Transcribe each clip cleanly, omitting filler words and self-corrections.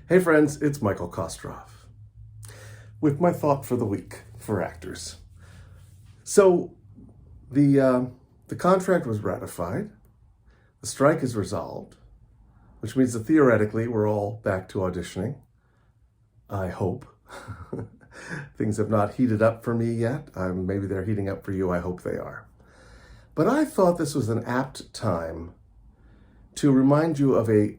Hey friends, it's Michael Kostrov with my thought for the week for actors. So the contract was ratified, the strike is resolved, which means that theoretically we're all back to auditioning. I hope. Things have not heated up for me yet. Maybe they're heating up for you. I hope they are. But I thought this was an apt time to remind you of a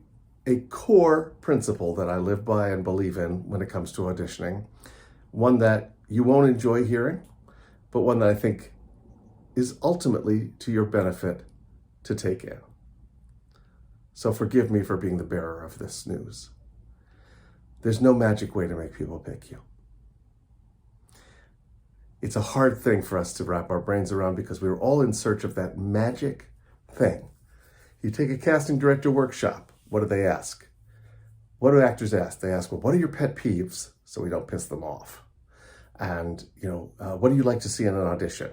core principle that I live by and believe in when it comes to auditioning. One that you won't enjoy hearing, but one that I think is ultimately to your benefit to take in. So forgive me for being the bearer of this news. There's no magic way to make people pick you. It's a hard thing for us to wrap our brains around because we're all in search of that magic thing. You take a casting director workshop. What do they ask? What do actors ask? They ask, well, what are your pet peeves so we don't piss them off? And, what do you like to see in an audition?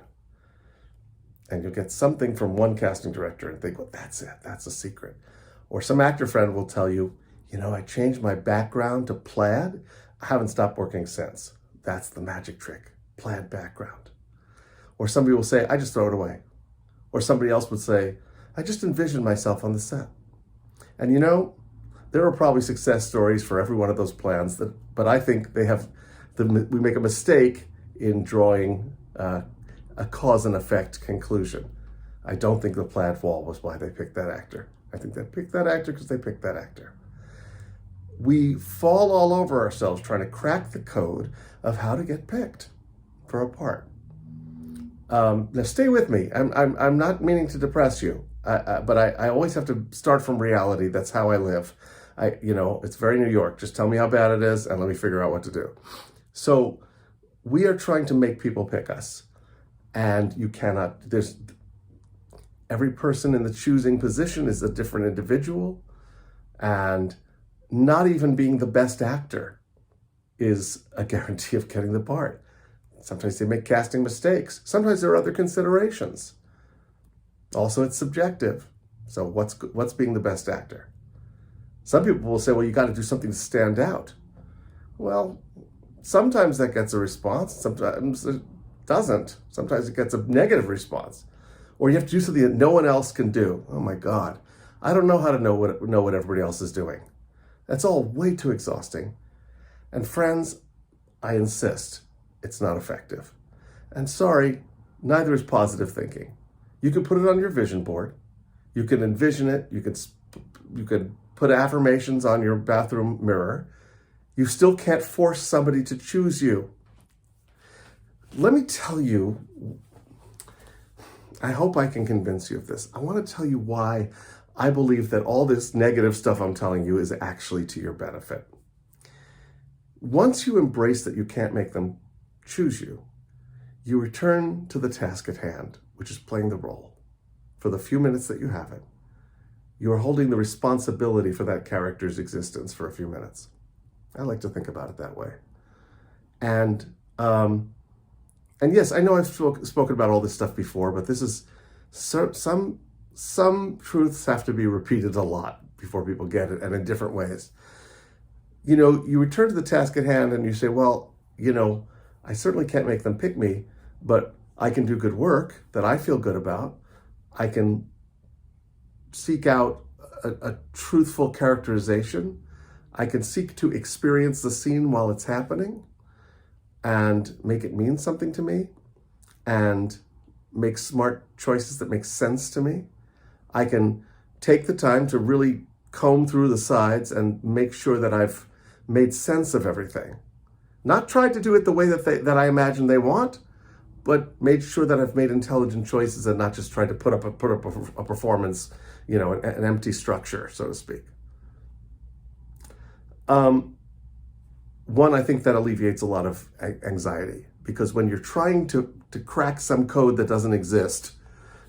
And you'll get something from one casting director and think, well, that's it. That's a secret. Or some actor friend will tell you, I changed my background to plaid. I haven't stopped working since. That's the magic trick, plaid background. Or somebody will say, I just throw it away. Or somebody else would say, I just envision myself on the set. And there are probably success stories for every one of those plans, but I think we make a mistake in drawing a cause and effect conclusion. I don't think the plaid wall was why they picked that actor. I think they picked that actor because they picked that actor. We fall all over ourselves trying to crack the code of how to get picked for a part. Now stay with me. I'm not meaning to depress you. But I always have to start from reality. That's how I live. It's very New York. Just tell me how bad it is and let me figure out what to do. So we are trying to make people pick us. And you cannot, every person in the choosing position is a different individual. And not even being the best actor is a guarantee of getting the part. Sometimes they make casting mistakes. Sometimes there are other considerations. Also, it's subjective. So what's being the best actor? Some people will say, well, you got to do something to stand out. Well, sometimes that gets a response. Sometimes it doesn't. Sometimes it gets a negative response. Or you have to do something that no one else can do. Oh my God. I don't know how to know what everybody else is doing. That's all way too exhausting. And friends, I insist, it's not effective. And sorry, neither is positive thinking. You can put it on your vision board. You can envision it. You could put affirmations on your bathroom mirror. You still can't force somebody to choose you. Let me tell you, I hope I can convince you of this. I want to tell you why I believe that all this negative stuff I'm telling you is actually to your benefit. Once you embrace that you can't make them choose you, you return to the task at hand, which is playing the role. For the few minutes that you have it, you are holding the responsibility for that character's existence for a few minutes. I like to think about it that way. And yes, I know I've spoken about all this stuff before, but this is some truths have to be repeated a lot before people get it, and in different ways. You return to the task at hand and you say, well, I certainly can't make them pick me, but I can do good work that I feel good about. I can seek out a truthful characterization. I can seek to experience the scene while it's happening and make it mean something to me and make smart choices that make sense to me. I can take the time to really comb through the sides and make sure that I've made sense of everything. Not tried to do it the way that I imagine they want, but made sure that I've made intelligent choices and not just tried to put up a performance, an empty structure, so to speak. One, I think that alleviates a lot of anxiety, because when you're trying to crack some code that doesn't exist,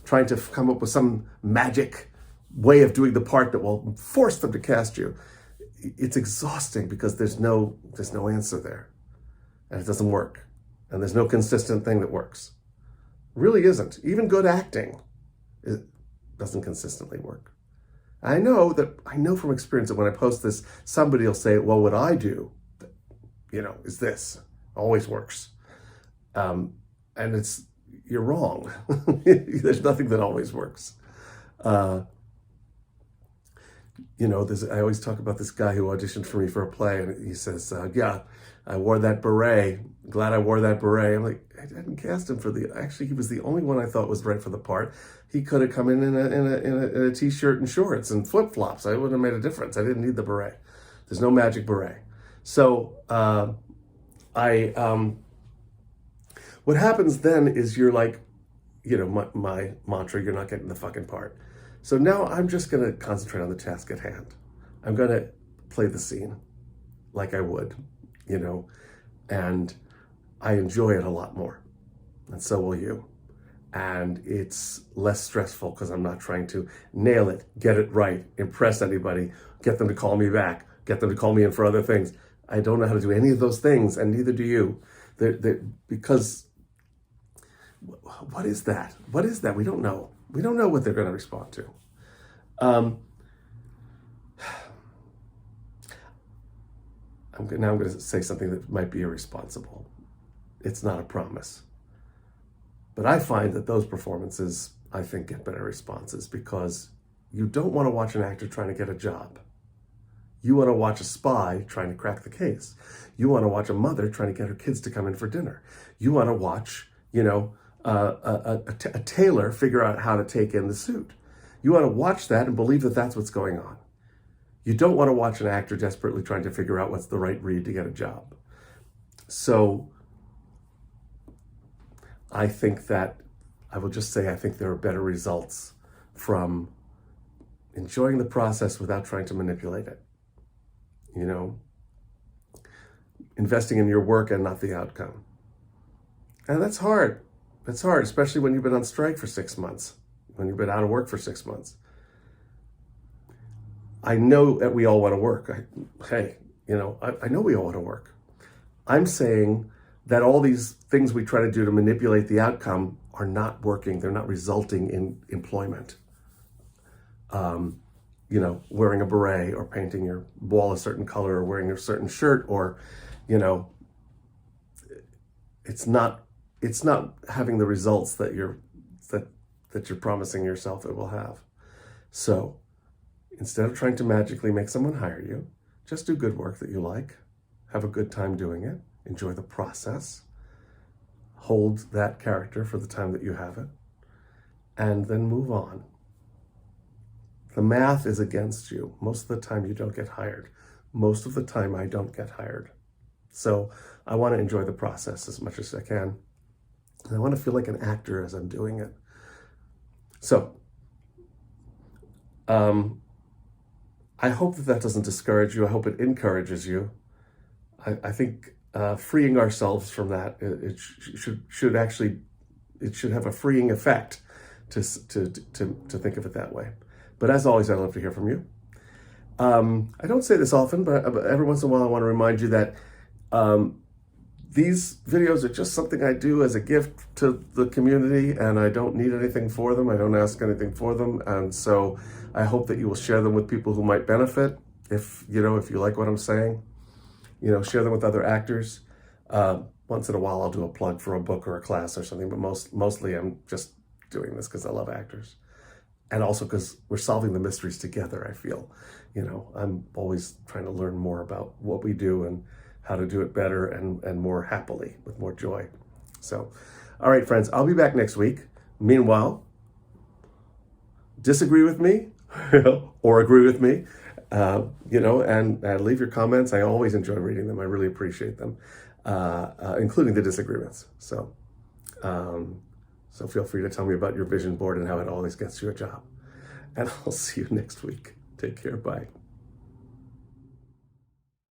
trying to come up with some magic way of doing the part that will force them to cast you, it's exhausting because there's no answer there, and it doesn't work. And there's no consistent thing that works. Really isn't. Even good acting, it doesn't consistently work. I know from experience that when I post this, somebody will say, well, what I do, is this. Always works. And you're wrong. There's nothing that always works. I always talk about this guy who auditioned for me for a play, and he says, yeah, I wore that beret. Glad I wore that beret. I'm like, I didn't cast him actually, he was the only one I thought was right for the part. He could have come in a t-shirt and shorts and flip-flops. I wouldn't have made a difference. I didn't need the beret. There's no magic beret. So what happens then is you're like, my mantra, you're not getting the fucking part. So now I'm just going to concentrate on the task at hand. I'm going to play the scene like I would, and I enjoy it a lot more. And so will you. And it's less stressful because I'm not trying to nail it, get it right, impress anybody, get them to call me back, get them to call me in for other things. I don't know how to do any of those things, and neither do you. Because what is that? What is that? We don't know. We don't know what they're going to respond to. I'm going to say something that might be irresponsible. It's not a promise. But I find that those performances, I think, get better responses because you don't want to watch an actor trying to get a job. You want to watch a spy trying to crack the case. You want to watch a mother trying to get her kids to come in for dinner. You want to watch, a tailor figure out how to take in the suit. You want to watch that and believe that that's what's going on. You don't want to watch an actor desperately trying to figure out what's the right read to get a job. So I think that, I will just say, I think there are better results from enjoying the process without trying to manipulate it. Investing in your work and not the outcome. And that's hard. That's hard, especially when you've been on strike for 6 months, when you've been out of work for 6 months. I know that we all want to work. I know we all want to work. I'm saying that all these things we try to do to manipulate the outcome are not working. They're not resulting in employment. Wearing a beret or painting your wall a certain color or wearing a certain shirt or, it's not having the results that you're promising yourself it will have. So instead of trying to magically make someone hire you, just do good work that you like, have a good time doing it, enjoy the process, hold that character for the time that you have it, and then move on. The math is against you. Most of the time you don't get hired. Most of the time I don't get hired. So I want to enjoy the process as much as I can. And I want to feel like an actor as I'm doing it. So I hope that doesn't discourage you. I hope it encourages you. I think freeing ourselves from that, it should have a freeing effect to think of it that way. But as always, I'd love to hear from you. I don't say this often, but every once in a while I want to remind you that these videos are just something I do as a gift to the community, and I don't need anything for them. I don't ask anything for them. And so I hope that you will share them with people who might benefit. If you like what I'm saying, share them with other actors. Once in a while, I'll do a plug for a book or a class or something, but mostly I'm just doing this because I love actors. And also because we're solving the mysteries together, I feel. I'm always trying to learn more about what we do and how to do it better and more happily, with more joy. So, all right, friends, I'll be back next week. Meanwhile, disagree with me or agree with me, and leave your comments. I always enjoy reading them. I really appreciate them, including the disagreements. So feel free to tell me about your vision board and how it always gets you a job. And I'll see you next week. Take care. Bye.